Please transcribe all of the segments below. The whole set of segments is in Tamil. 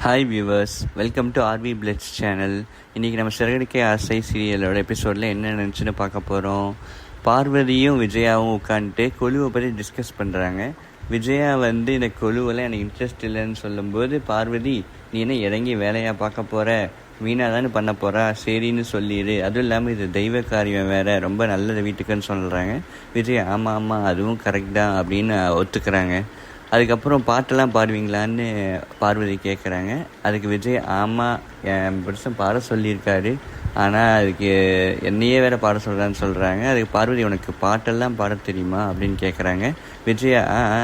Hi viewers, welcome to RV பிளட்ஸ் channel. இன்றைக்கி நம்ம சிறகடிக்க ஆசை சீரியலோட எபிசோடில் என்ன நினச்சுன்னு பார்க்க போகிறோம். பார்வதியும் விஜயாவும் உட்காந்துட்டு கொலுவை பற்றி டிஸ்கஸ் பண்ணுறாங்க. விஜயா இந்த கொலுவெல்லாம் எனக்கு இன்ட்ரெஸ்ட் இல்லைன்னு சொல்லும்போது, பார்வதி நீ என்ன இறங்கி வேலையாக பார்க்க போகிற, மீனா தானே பண்ண போகிறா, சரின்னு சொல்லிடு, அதுவும் இல்லாமல் இது தெய்வ காரியம் வேறு, ரொம்ப நல்லது வீட்டுக்குன்னு சொல்கிறாங்க. விஜயா ஆமாம் அதுவும் கரெக்ட் தான் அப்படின்னு ஒத்துக்கிறாங்க. அதுக்கப்புறம் பாட்டெல்லாம் பாடுவீங்களான்னு பார்வதி கேட்குறாங்க. அதுக்கு விஜய் ஆமாம் என் புருஷன் பாட சொல்லியிருக்காரு, ஆனால் அதுக்கு என்னையே வேறு பாட சொல்கிறான்னு சொல்கிறாங்க. அதுக்கு பார்வதி உனக்கு பாட்டெல்லாம் பாட தெரியுமா அப்படின்னு கேட்குறாங்க. விஜயா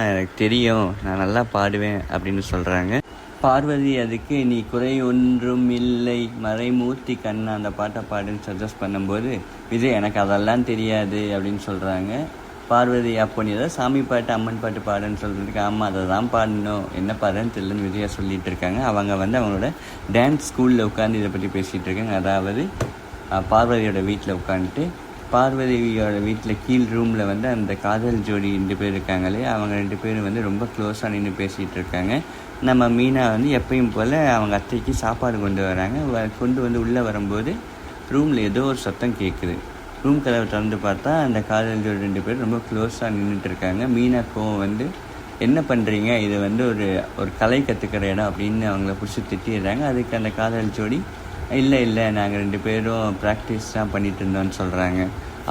எனக்கு தெரியும், நான் நல்லா பாடுவேன் அப்படின்னு சொல்கிறாங்க. பார்வதி அதுக்கு நீ குறை ஒன்றும் இல்லை மறைமூர்த்தி கண்ணா அந்த பாட்டை பாடுன்னு சஜஸ்ட் பண்ணும்போது, விஜய் எனக்கு அதெல்லாம் தெரியாது அப்படின்னு சொல்கிறாங்க. பார்வதி அப்போ நீ ஏதாவது சாமி பாட்டு அம்மன் பாட்டு பாடுன்னு சொல்கிறதுக்கு ஆமாம் அதை தான் பாடணும், என்ன பாடுன்னு தெரியலன்னு விஜயா சொல்லிகிட்டு இருக்காங்க. அவங்க அவங்களோட டான்ஸ் ஸ்கூலில் உட்காந்து இதை பற்றி பேசிகிட்டு இருக்காங்க. அதாவது பார்வதியோட வீட்டில் உட்காந்துட்டு, பார்வதியோட வீட்டில் கீழ் ரூமில் அந்த காதல் ஜோடி 2 பேர் இருக்காங்களே, அவங்க 2 பேரும் ரொம்ப க்ளோஸாக நின்று பேசிகிட்டு இருக்காங்க. நம்ம மீனா எப்பயும் போல் அவங்க அத்தைக்கு சாப்பாடு கொண்டு வராங்க. கொண்டு உள்ளே வரும்போது ரூமில் ஏதோ ஒரு சத்தம் கேட்குது. ரூம் கதவை திறந்து பார்த்தா அந்த காதலியோட 2 பேர் ரொம்ப க்ளோஸாக நின்றுட்டு இருக்காங்க. மீனாக்கும் என்ன பண்ணுறீங்க, இது ஒரு கலை கற்றுக்கிற இடம் அப்படின்னு அவங்கள பிடிச்சி திட்டிடுறாங்க. அதுக்கு அந்த காதல் ஜோடி இல்லை நாங்கள் 2 பேரும் ப்ராக்டிஸ் தான் பண்ணிகிட்டு இருந்தோம்னு சொல்கிறாங்க.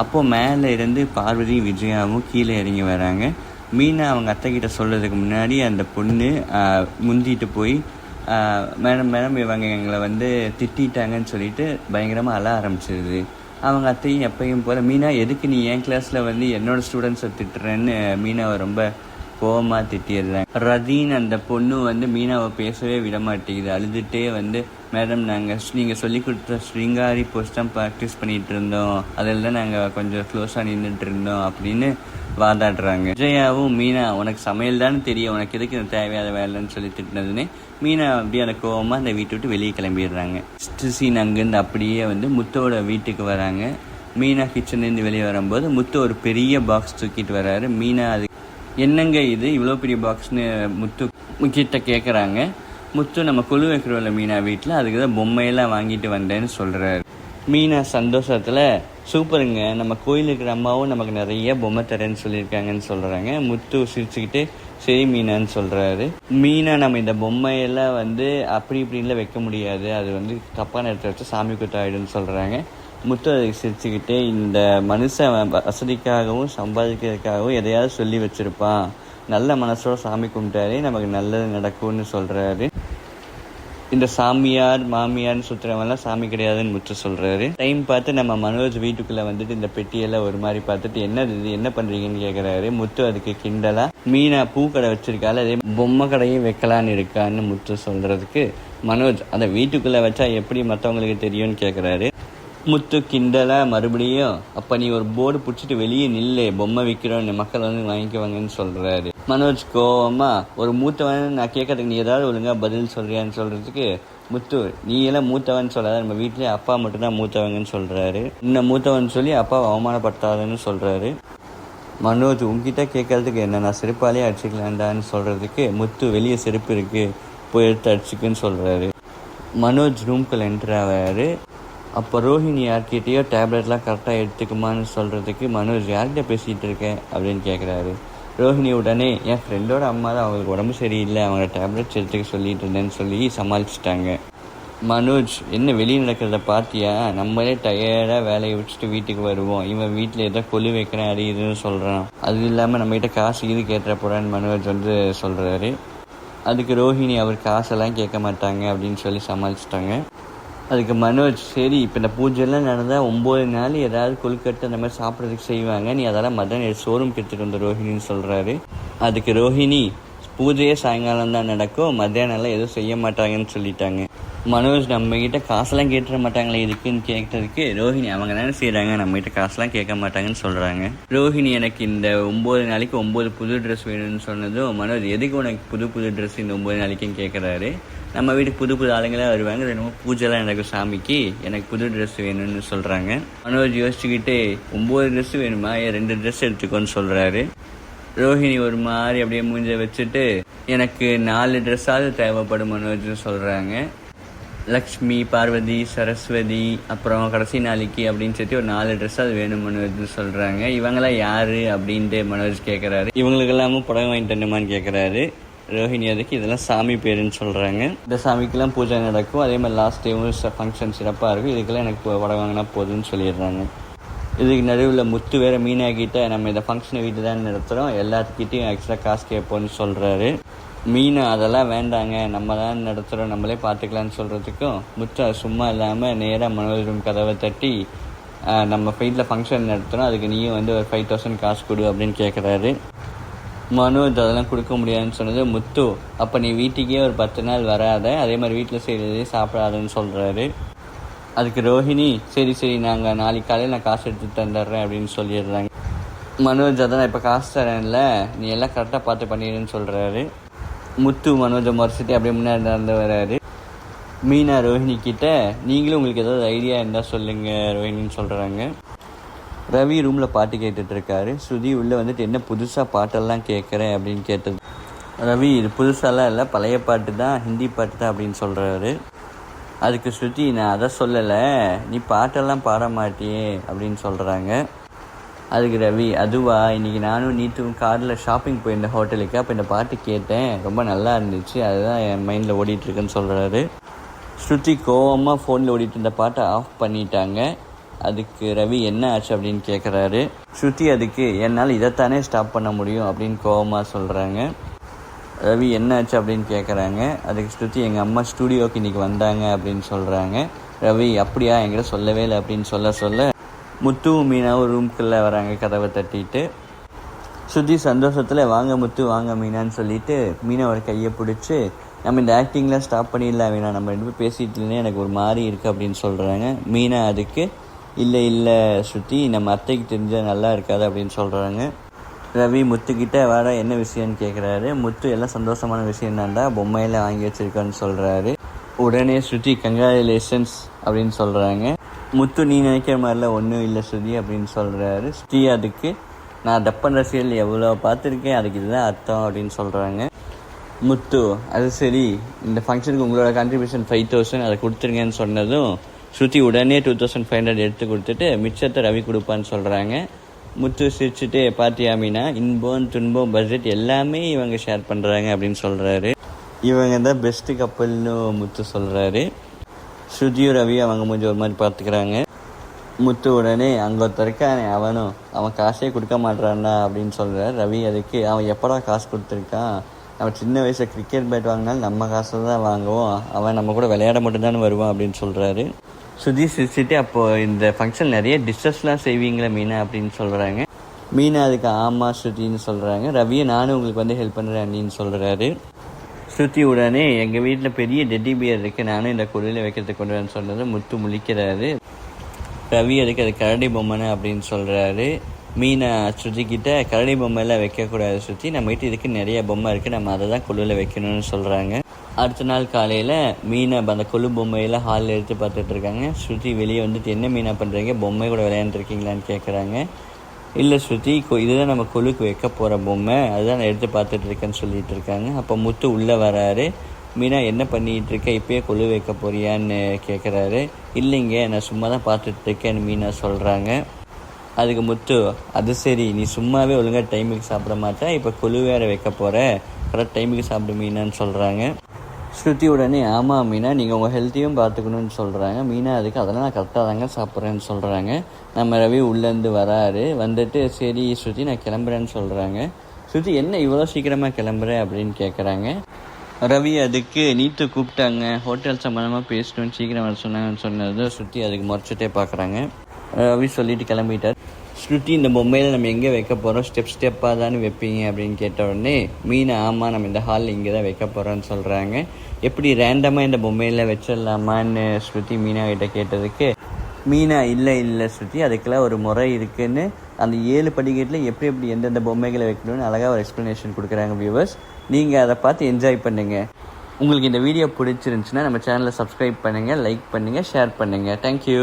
அப்போது மேலே இருந்து பார்வதியும் விஜயாவும் கீழே இறங்கி வராங்க. மீனா அவங்க அத்தைக்கிட்ட சொல்கிறதுக்கு முன்னாடி அந்த பொண்ணு முந்திட்டு போய் மேடம் இவங்க எங்களை திட்டாங்கன்னு சொல்லிட்டு பயங்கரமாக அழ ஆரம்பிச்சிருது. அவங்க அத்தையும் எப்பயும் போல், மீனா எதுக்கு நீ என் கிளாஸில் என்னோடய ஸ்டூடெண்ட்ஸை திட்டுறேன்னு மீனாவை ரொம்ப கோபமாக திட்டிடுறாங்க. ரதீன் அந்த பொண்ணு மீனாவை பேசவே விட மாட்டேங்குது. அழுதுகிட்டே மேடம் நீங்கள் சொல்லி கொடுத்த ஸ்ரீங்காரி போஸ்ட் தான் ப்ராக்டிஸ் பண்ணிகிட்டு இருந்தோம், அதில் தான் நாங்கள் கொஞ்சம் க்ளோஸாக நின்றுட்டு இருந்தோம் அப்படின்னு வாதாடுறாங்க. விஜயாவும் மீனா உனக்கு சமையல் தானே தெரியும், உனக்கு எதுக்கு இந்த தேவையான வேலைன்னு சொல்லி திட்டினதுன்னு மீனா அப்படியே அந்த கோவமாக அந்த வீட்டை விட்டு வெளியே கிளம்பிடுறாங்க. சீன் அங்கேருந்து அப்படியே முத்தோட வீட்டுக்கு வராங்க. மீனா கிச்சன்லேருந்து வெளியே வரும்போது முத்து ஒரு பெரிய பாக்ஸ் தூக்கிட்டு வர்றாரு. மீனா அது என்னங்க இது இவ்வளோ பெரிய பாக்ஸ்னு முக்கிட்ட கேட்குறாங்க. முத்து நம்ம கொலு வைக்கிறோம்ல மீனா வீட்டில், அதுக்கு தான் பொம்மையெல்லாம் வாங்கிட்டு வந்தேன்னு சொல்கிறாரு. மீனா சந்தோஷத்தில் சூப்பருங்க, நம்ம கோயில் இருக்கிற அம்மாவும் நமக்கு நிறைய பொம்மை தரேன்னு சொல்லியிருக்காங்கன்னு சொல்கிறாங்க. முத்து சிரிச்சுக்கிட்டு சரி மீனான்னு சொல்கிறாரு. மீனா நம்ம இந்த பொம்மையெல்லாம் அப்படி இப்படின்லாம் வைக்க முடியாது, அது தப்பான இடத்துல வச்சு சாமி குத்தாயிடுன்னு சொல்கிறாங்க. முத்து அதை சிரிச்சுக்கிட்டே இந்த மனுஷன் வசதிக்காகவும் சம்பாதிக்கிறதுக்காகவும் எதையாவது சொல்லி வச்சுருப்பான், நல்ல மனசோட சாமி கும்பிட்டாரே நமக்கு நல்லது நடக்கும்னு சொல்கிறாரு. இந்த சாமியார் மாமியார்னு சுற்றுறவங்கலாம் சாமி கிடையாதுன்னு முத்து சொல்கிறாரு. டைம் பார்த்து நம்ம மனோஜ் வீட்டுக்குள்ளே இந்த பெட்டியெல்லாம் ஒரு மாதிரி பார்த்துட்டு என்ன பண்ணுறீங்கன்னு கேட்குறாரு. முத்து அதுக்கு கிண்டலா மீனா பூக்கடை வச்சிருக்காள், அதே பொம்மை கடையும் வைக்கலான்னு இருக்கான்னு முத்து சொல்கிறதுக்கு மனோஜ் அதை வீட்டுக்குள்ளே வச்சா எப்படி மற்றவங்களுக்கு தெரியும்னு கேட்குறாரு. முத்து கிண்டலா மறுபடியும் அப்போ நீ ஒரு போர்டு பிடிச்சிட்டு வெளியே நில்லு, பொம்மை விற்கிறோன்னு மக்கள் வாங்கிக்குவாங்கன்னு சொல்கிறாரு. மனோஜ் கோவமா ஒரு மூத்தவன் நான் கேட்கறதுக்கு நீ ஏதாவது ஒழுங்காக பதில் சொல்கிறியான்னு சொல்கிறதுக்கு முத்து நீ எல்லாம் மூத்தவன் சொல்லாத, நம்ம வீட்டிலே அப்பா மட்டும்தான் மூத்தவங்கன்னு சொல்கிறாரு. இன்னும் மூத்தவன் சொல்லி அப்பாவை அவமானப்படுத்தாதுன்னு சொல்கிறாரு. மனோஜ் உங்ககிட்ட கேட்கறதுக்கு என்ன, நான் செருப்பாலே அடிச்சுக்கலான்டான்னு சொல்கிறதுக்கு முத்து வெளியே செருப்பு இருக்குது போய் எடுத்து அடிச்சுக்குன்னு சொல்கிறாரு. மனோஜ் ரூம்குள்ளே என்ட்ரு ஆவார். அப்போ ரோஹிணி யார்கிட்டையோ டேப்லெட்லாம் கரெக்டாக எடுத்துக்குமான்னு சொல்கிறதுக்கு மனோஜ் யார்கிட்ட பேசிகிட்டு இருக்கேன் அப்படின்னு கேட்குறாரு. ரோஹிணி உடனே என் ஃப்ரெண்டோட அம்மா தான் அவங்களுக்கு உடம்பு சரியில்லை, அவங்க டேப்லெட்ஸ் எடுத்துக்க சொல்லிட்டு இருந்தேன்னு சொல்லி சமாளிச்சிட்டாங்க. மனோஜ் என்ன வெளியே நடக்கிறத பார்த்தியா, நம்மளே டயர்டாக வேலையை விட்டுட்டு வீட்டுக்கு வருவோம், இவன் வீட்டில் ஏதோ கொலு வைக்கிறேன் அது இதுன்னு சொல்கிறான், அது இல்லாமல் நம்மகிட்ட காசு இது கேட்டுற போகிறான்னு மனோஜ் சொல்கிறாரு. அதுக்கு ரோஹிணி அவர் காசெல்லாம் கேட்க மாட்டாங்க அப்படின்னு சொல்லி சமாளிச்சிட்டாங்க. அதுக்கு மனோஜ் சரி இப்போ இந்த பூஜைலாம் நடந்தால் 9 நாள் ஏதாவது கொழுக்கட்டை அந்த மாதிரி சாப்பிட்றதுக்கு செய்வாங்க, நீ அதெல்லாம் மத்தியானம் ஷோரூம்க்கு எடுத்துகிட்டு வந்த ரோஹிணின்னு சொல்கிறாரு. அதுக்கு ரோஹிணி பூஜையே சாயங்காலம் தான் நடக்கும், மத்தியானம்லாம் எதுவும் செய்ய மாட்டாங்கன்னு சொல்லிட்டாங்க. மனோஜ் நம்மகிட்ட காசெல்லாம் கேட்டுற மாட்டாங்களே இதுக்குன்னு கேட்டதுக்கு ரோஹிணி அவங்க தானே செய்கிறாங்க, நம்மகிட்ட காசெல்லாம் கேட்க மாட்டாங்கன்னு சொல்கிறாங்க. ரோஹிணி எனக்கு இந்த 9 நாளைக்கு 9 புது ட்ரெஸ் வேணும்னு சொன்னதும் மனோஜ் எதுக்கு உனக்கு புது ட்ரெஸ் இந்த 9 நாளைக்குன்னு கேட்குறாரு. நம்ம வீட்டுக்கு புது ஆளுங்களாம் வருவாங்க, என்னமோ பூஜைலாம் நடக்கும் சாமிக்கு, எனக்கு புது ட்ரெஸ் வேணும்னு சொல்கிறாங்க. மனோஜ் யோசிச்சுக்கிட்டே 9 ட்ரெஸ் வேணுமா, 2 ட்ரெஸ் எடுத்துக்கோன்னு சொல்கிறாரு. ரோஹிணி ஒரு மாதிரி அப்படியே மூஞ்ச வச்சுட்டு எனக்கு 4 ட்ரெஸ்ஸாவது தேவைப்படும் மனோஜ்னு சொல்கிறாங்க. லக்ஷ்மி, பார்வதி, சரஸ்வதி, அப்புறம் கடைசி நாளைக்கு அப்படின்னு சொல்லி ஒரு 4 ட்ரெஸ் அது வேணும் மனோஜ்னு சொல்கிறாங்க. இவங்களாம் யார் அப்படின்ட்டு மனோஜ் கேட்குறாரு. இவங்களுக்கு எல்லாமும் புடவை வாங்கிட்டு வரணுமான்னு கேட்குறாரு. ரோஹிணி அதுக்கு இதெல்லாம் சாமி பேருன்னு சொல்கிறாங்க. இந்த சாமிக்கெல்லாம் பூஜை நடக்கும், அதே மாதிரி லாஸ்ட் டேவும் ஃபங்க்ஷன் சிறப்பாக இருக்கும், இதுக்கெல்லாம் எனக்கு புடவை வாங்கினா போதுன்னு சொல்லிடுறாங்க. இதுக்கு நடுவில் முத்து வேறு மீனாக்கிட்ட நம்ம இந்த ஃபங்க்ஷனை வீட்டு தான் நடத்துகிறோம், எல்லாத்துக்கிட்டையும் எக்ஸ்ட்ரா காசு கேட்போன்னு சொல்கிறாரு. மீனா அதெல்லாம் வேண்டாங்க, நம்ம தான் நடத்துகிறோம், நம்மளே பார்த்துக்கலான்னு சொல்கிறதுக்கும் முத்து சும்மா இல்லாமல் நேராக மனோஜ் ரூம் கதவை தட்டி நம்ம வீட்டில் ஃபங்க்ஷன் நடத்துகிறோம், அதுக்கு நீயும் வந்து ஒரு 5000 காசு கொடு அப்படின்னு கேட்குறாரு. மனோஜ் அதெல்லாம் கொடுக்க முடியாதுன்னு சொன்னது முத்து, அப்போ நீ வீட்டுக்கே ஒரு 10 நாள் வராத, அதே மாதிரி வீட்டில் செய்கிறதே சாப்பிடாதுன்னு சொல்கிறாரு. அதுக்கு ரோஹிணி சரி நாங்கள் நாளைக்கு காலையில் நான் காசு எடுத்து தந்துடுறேன் அப்படின்னு சொல்லிடுறாங்க. மனோஜ் அதான் இப்போ காசு தரேன்ல, நீ எல்லாம் கரெக்டாக பார்த்து பண்ணிடுன்னு சொல்கிறாரு. முத்து மனோஜை முறைச்சிட்டு அப்படியே முன்னாடி நடந்து வர்றாரு. மீனா ரோஹிணி கிட்ட நீங்களும் உங்களுக்கு ஏதாவது ஐடியா இருந்தால் சொல்லுங்கள் ரோஹிணின்னு சொல்கிறாங்க. ரவி ரூமில் பாட்டு கேட்டுட்ருக்காரு. ஸ்ருதி உள்ளே வந்துட்டு என்ன புதுசாக பாட்டெல்லாம் கேட்குறேன் அப்படின்னு கேட்டது. ரவி இது புதுசாலாம் இல்லை, பழைய பாட்டு தான், ஹிந்தி பாட்டு தான் அப்படின்னு சொல்கிறாரு. அதுக்கு ஸ்ருதி நான் அதை சொல்லலை, நீ பாட்டெல்லாம் பாட மாட்டியே அப்படின்னு சொல்கிறாங்க. அதுக்கு ரவி அதுவா, இன்றைக்கி நானும் நீத்தும் காரில் ஷாப்பிங் போயிருந்தேன் ஹோட்டலுக்கு, அப்போ இந்த பாட்டு கேட்டேன், ரொம்ப நல்லா இருந்துச்சு, அதுதான் என் மைண்டில் ஓடிட்டுருக்குன்னு சொல்கிறாரு. ஸ்ருதி கோவமாக ஃபோனில் ஓடிட்டு இருந்த பாட்டை ஆஃப் பண்ணிட்டாங்க. அதுக்கு ரவி என்ன ஆச்சு அப்படின்னு கேட்குறாரு. ஸ்ருதி அதுக்கு என்னால் இதைத்தானே ஸ்டாப் பண்ண முடியும் அப்படின்னு கோவமாக சொல்கிறாங்க. ரவி என்ன ஆச்சு அப்படின்னு கேட்குறாங்க. அதுக்கு ஸ்ருதி எங்கள் அம்மா ஸ்டூடியோவுக்கு இன்றைக்கி வந்தாங்க அப்படின்னு சொல்கிறாங்க. ரவி அப்படியா, என்கிட்ட சொல்லவே இல்லை அப்படின்னு சொல்ல முத்துவும் மீனாவும் ரூம்குள்ளே வராங்க கதவை தட்டிட்டு. ஸ்ருதி சந்தோஷத்தில் வாங்க முத்து வாங்க மீனான்னு சொல்லிட்டு மீனாவோட கையை பிடிச்சி நம்ம இந்த ஆக்டிங்லாம் ஸ்டாப் பண்ணிடலாம் மீனா, நம்ம 2 பேரும் பேசிகிட்டு இருந்தே எனக்கு ஒரு மாதிரி இருக்குது அப்படின்னு சொல்கிறாங்க. மீனா அதுக்கு இல்லை ஸ்ருதி நம்ம அத்தைக்கு தெரிஞ்சால் நல்லா இருக்காது அப்படின்னு சொல்கிறாங்க. ரவி முத்துக்கிட்ட வேற என்ன விஷயம்னு கேட்குறாரு. முத்து எல்லாம் சந்தோஷமான விஷயம் தான்டா, பொம்மையில் வாங்கி வச்சுருக்கான்னு சொல்கிறாரு. உடனே ஸ்ருதி கங்க்ராச்சுலேஷன்ஸ் அப்படின்னு சொல்கிறாங்க. முத்து நீ நினைக்கிற மாதிரிலாம் ஒன்றும் இல்லை ஸ்ருதி அப்படின்னு சொல்கிறாரு. ஸ்ருதி அதுக்கு நான் டப்பன் ரசிகல் எவ்வளோ பார்த்துருக்கேன், அதுக்கு இதுதான் அர்த்தம் அப்படின்னு சொல்கிறாங்க. முத்து அது சரி, இந்த ஃபங்க்ஷனுக்கு உங்களோட கான்ட்ரிபியூஷன் 5000 அதை கொடுத்துருங்கன்னு சொன்னதும் ஸ்ருதி உடனே 2500 எடுத்து கொடுத்துட்டு மிச்சத்தை ரவி கொடுப்பான்னு சொல்கிறாங்க. முத்து சிரிச்சுட்டு பாத்தியா மீனா, இன்பம் துன்பம் பட்ஜெட் எல்லாமே இவங்க ஷேர் பண்ணுறாங்க அப்படின்னு சொல்கிறாரு. இவங்க தான் பெஸ்ட்டு கப்பல்னு முத்து சொல்கிறாரு. ஸ்ருதியும் ரவி அவங்க முடிஞ்ச ஒரு மாதிரி பார்த்துக்கிறாங்க. முத்து உடனே அங்கே ஒருத்தருக்கான் அவன் காசே கொடுக்க மாட்டான்டா அப்படின்னு சொல்கிறார். ரவி அதுக்கு அவன் எப்படா காசு கொடுத்துருக்கான், நம்ம சின்ன வயசில் கிரிக்கெட் பேட் வாங்கினாலும் நம்ம காசை தான் வாங்குவோம், அவன் நம்ம கூட விளையாட மட்டும்தானே வருவான் அப்படின்னு சொல்கிறாரு. ஸ்ருதி சிரிச்சுட்டு அப்போது இந்த ஃபங்க்ஷன் நிறைய டிஷ்ஷஸ்லாம் செய்வீங்களா மீனா அப்படின்னு சொல்கிறாங்க. மீனா அதுக்கு ஆமாம் ஸ்ருதின்னு சொல்கிறாங்க. ரவியை நானும் உங்களுக்கு வந்து ஹெல்ப் பண்ணுறேன் அப்படின்னு சொல்கிறாரு. ஸ்ருதி உடனே எங்கள் வீட்டில் பெரிய டெட்டி பியர் இருக்குது, நானும் இந்த குழியில் வைக்கிறதுக்கு கொண்டு வரேன்னு சொன்னது முத்து முழிக்கிறாரு. ரவி அதுக்கு அது கரடி பொம்மைன்னு அப்படின்னு சொல்கிறாரு. மீனா ஸ்ருதிக்கிட்ட கரடி பொம்மையெல்லாம் வைக்கக்கூடாது ஸ்ருதி, நம்ம வீட்டு இதுக்கு நிறைய பொம்மை இருக்குது, நம்ம அதை தான் குழுவில் வைக்கணும்னு சொல்கிறாங்க. அடுத்த நாள் காலையில் மீனா அந்த கொழு பொம்மையில் ஹாலில் எடுத்து பார்த்துட்ருக்காங்க. ஸ்ருதி வெளியே வந்துட்டு என்ன மீனா பண்ணுறீங்க, பொம்மை கூட விளையாண்டுருக்கீங்களான்னு கேட்குறாங்க. இல்லை ஸ்ருதி இதுதான் நம்ம கொழுக்கு வைக்க போகிற பொம்மை, அதுதான் நான் எடுத்து பார்த்துட்ருக்கேன்னு சொல்லிகிட்டு இருக்காங்க. அப்போ முத்து உள்ளே வராரு. மீனா என்ன பண்ணிகிட்டு இருக்க, இப்போயே கொழு வைக்க போறியான்னு கேட்குறாரு. இல்லைங்க நான் சும்மா தான் பார்த்துட்ருக்கேன்னு மீனா சொல்கிறாங்க. அதுக்கு முத்து அது சரி, நீ சும்மாவே ஒழுங்காக டைமுக்கு சாப்பிட மாட்டேன், இப்போ கொழு வேறு வைக்க போகிற, கரெக்ட் டைமுக்கு சாப்பிடு மீனான்னு சொல்கிறாங்க. ஸ்ருதி உடனே ஆமாம் மீனா, நீங்கள் உங்கள் ஹெல்த்தையும் பார்த்துக்கணுன்னு சொல்கிறாங்க. மீனா அதுக்கு அதெல்லாம் நான் கரெக்டாக தாங்க சாப்பிட்றேன்னு சொல்கிறாங்க. நம்ம ரவி உள்ளேருந்து வராரு. வந்துட்டு சரி ஸ்ருதி நான் கிளம்புறேன்னு சொல்கிறாங்க. ஸ்ருதி என்ன இவ்வளோ சீக்கிரமாக கிளம்புறேன் அப்படின்னு கேட்குறாங்க. ரவி அதுக்கு நீத்து கூப்பிட்டாங்க, ஹோட்டல் சம்மந்தமாக பேசணுன்னு சீக்கிரம் வர சொன்னாங்கன்னு சொன்னது ஸ்ருதி அதுக்கு முறைச்சிட்டே பார்க்குறாங்க. ரவி சொல்லிட்டு கிளம்பிட்டார். ஸ்ருதி இந்த பொம்மையில் நம்ம எங்கே வைக்க போகிறோம், ஸ்டெப்பாக தானே வைப்பீங்க அப்படின்னு கேட்ட உடனே மீனா ஆமாம் நம்ம இந்த ஹாலில் இங்கே தான் வைக்க போகிறோன்னு சொல்கிறாங்க. எப்படி ரேண்டமாக இந்த பொம்மையில் வச்சிடலாமான்னு ஸ்ருதி மீனா கிட்ட கேட்டதுக்கு மீனா இல்லை ஸ்ருதி அதுக்கெல்லாம் ஒரு முறை இருக்குதுன்னு அந்த 7 படிக்கட்டில் எப்படி எந்தெந்த பொம்மைகளை வைக்கணும்னு அழகாக ஒரு எக்ஸ்ப்ளனேஷன் கொடுக்குறாங்க வியூவர்ஸ். நீங்கள் அதை பார்த்து என்ஜாய் பண்ணுங்கள். உங்களுக்கு இந்த வீடியோ பிடிச்சிருந்துச்சுன்னா நம்ம சேனலை சப்ஸ்கிரைப் பண்ணுங்கள், லைக் பண்ணுங்கள், ஷேர் பண்ணுங்கள். தேங்க்யூ.